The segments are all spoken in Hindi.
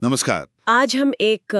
नमस्कार। आज हम एक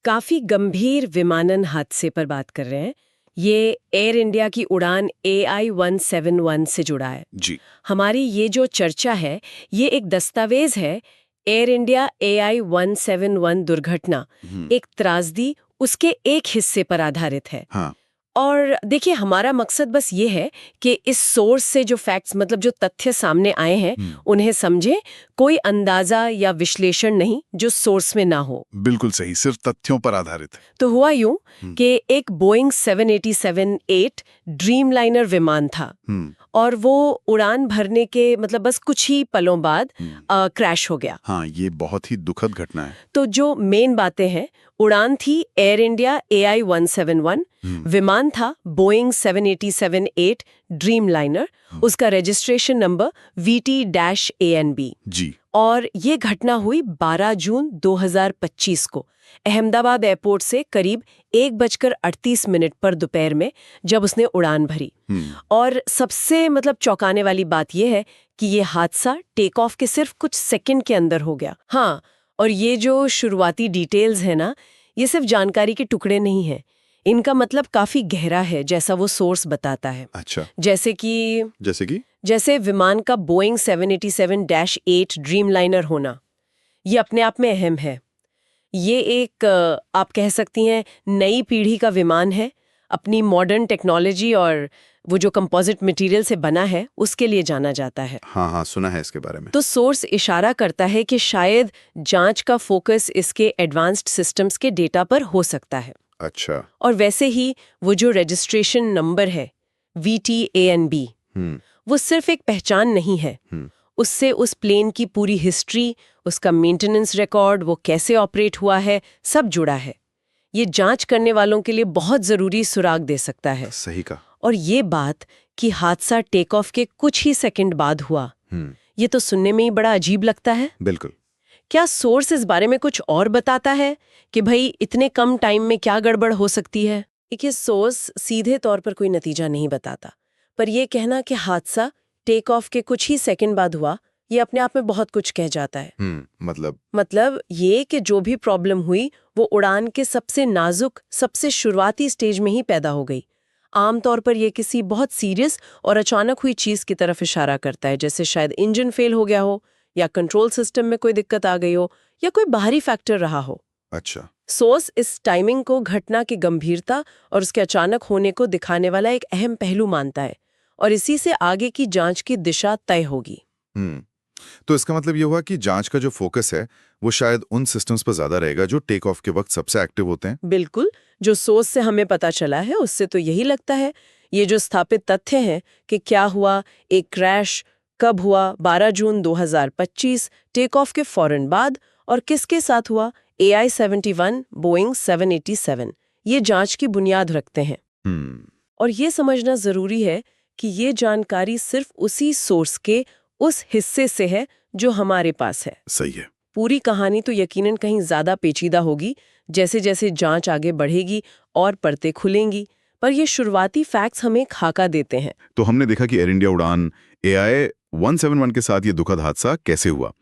काफी गंभीर विमानन हादसे पर बात कर रहे हैं। ये एयर इंडिया की उड़ान AI-171 से जुड़ा है। जी। हमारी ये जो चर्चा है, ये एक दस्तावेज है। एयर इंडिया AI-171 दुर्घटना एक त्रासदी उसके एक हिस्से पर आधारित है। हाँ। और देखिए, हमारा मकसद बस ये है कि इस सोर्स से जो फैक्ट्स मतलब जो तथ्य सामने आए हैं उन्हें समझें, कोई अंदाजा या विश्लेषण नहीं जो सोर्स में ना हो। बिल्कुल सही, सिर्फ तथ्यों पर आधारित है। तो हुआ यूं कि एक बोइंग 787-8 ड्रीमलाइनर विमान था और वो उड़ान भरने के मतलब बस कुछ ही पलों बाद क्रैश हो गया। हाँ, ये बहुत ही दुखद घटना है। तो जो मेन बातें हैं, उड़ान थी एयर इंडिया AI-171, विमान था बोइंग 787-8 ड्रीमलाइनर, उसका रजिस्ट्रेशन नंबर VT-ANB। जी। और ये घटना हुई 12 जून 2025 को अहमदाबाद एयरपोर्ट से करीब 1:38 पर दोपहर में, जब उसने उड़ान भरी। और सबसे मतलब चौंकाने वाली बात यह है कि ये हादसा टेक ऑफ के सिर्फ कुछ सेकंड के अंदर हो गया। हाँ, और ये जो शुरुआती डिटेल्स है ना, ये सिर्फ जानकारी के टुकड़े नहीं हैं। इनका मतलब काफी गहरा है, जैसा वो सोर्स बताता है। अच्छा। जैसे विमान का बोइंग 787-8 ड्रीमलाइनर होना, ये अपने आप में अहम है। ये एक आप कह सकती हैं नई पीढ़ी का विमान है, अपनी मॉडर्न टेक्नोलॉजी और वो जो कंपोजिट मटेरियल से बना है उसके लिए जाना जाता है। हाँ, सुना है इसके बारे में। तो सोर्स इशारा करता है कि शायद जांच का फोकस इसके एडवांस्ड सिस्टम्स के डेटा पर हो सकता है। अच्छा। और वैसे ही वो जो रजिस्ट्रेशन नंबर है VT-ANB, वो सिर्फ एक पहचान नहीं है। उससे उस प्लेन की पूरी हिस्ट्री, उसका मेंटेनेंस रिकॉर्ड, वो कैसे ऑपरेट हुआ है, सब जुड़ा है। ये जांच करने वालों के लिए बहुत जरूरी सुराग दे सकता है। सही कहा। और ये बात कि हादसा टेक ऑफ के कुछ ही सेकंड बाद हुआ, ये तो सुनने में ही बड़ा अजीब लगता है। बिल्कुल। क्या सोर्स इस बारे में कुछ और बताता है कि भाई इतने कम टाइम में क्या गड़बड़ हो सकती है? देखिए, सोर्स सीधे तौर पर कोई नतीजा नहीं बताता, पर यह कहना कि हादसा टेक ऑफ के कुछ ही सेकंड बाद हुआ, ये अपने आप में बहुत कुछ कह जाता है। मतलब ये कि जो भी प्रॉब्लम हुई वो उड़ान के सबसे नाजुक, सबसे शुरुआती स्टेज में ही पैदा हो गई। आमतौर पर यह किसी बहुत सीरियस और अचानक हुई चीज की तरफ इशारा करता है, जैसे शायद इंजन फेल हो गया हो, या कंट्रोल सिस्टम में कोई दिक्कत आ गई हो, या कोई बाहरी फैक्टर रहा हो। अच्छा। सोर्स इस टाइमिंग को घटना की गंभीरता और उसके अचानक होने को दिखाने वाला एक अहम पहलू मानता है, और इसी से आगे की जांच की दिशा तय होगी। तो इसका मतलब ये हुआ कि जांच का जो फोकस है वो शायद उन सिस्टम्स पर ज्यादा रहेगा जो टेक ऑफ के वक्त सबसे एक्टिव होते हैं। बिल्कुल, जो सोर्स से हमें पता चला है उससे तो यही लगता है। ये जो स्थापित तथ्य हैं कि क्या हुआ, एक क्रैश कब हुआ, 12 जून 2025 टेक ऑफ के फौरन बाद, और किसके साथ हुआ, AI-71 बोइंग 787, ये जांच की बुनियाद रखते हैं। और ये समझना जरूरी है कि ये जानकारी सिर्फ उसी सोर्स के उस हिस्से से है जो हमारे पास है। सही है। पूरी कहानी तो यकीनन कहीं ज्यादा पेचीदा होगी जैसे जैसे जांच आगे बढ़ेगी और परतें खुलेंगी, पर ये शुरुआती फैक्ट्स हमें खाका देते हैं। तो हमने देखा कि एयर इंडिया उड़ान AI-171 के साथ ये दुखद हादसा कैसे हुआ,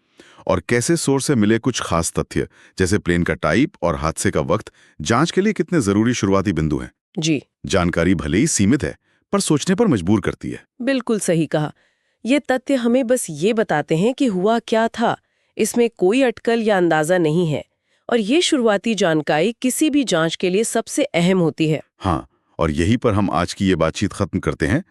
और कैसे सोर्स से मिले कुछ खास तथ्य जैसे प्लेन का टाइप और हादसे का वक्त जांच के लिए कितने जरूरी शुरुआती बिंदु हैं। जी, जानकारी भले ही सीमित है पर सोचने पर मजबूर करती है। बिल्कुल सही कहा। ये तथ्य हमें बस ये बताते हैं कि हुआ क्या था, इसमें कोई अटकल या अंदाजा नहीं है, और ये शुरुआती जानकारी किसी भी जांच के लिए सबसे अहम होती है। हाँ, और यही पर हम आज की ये बातचीत खत्म करते हैं।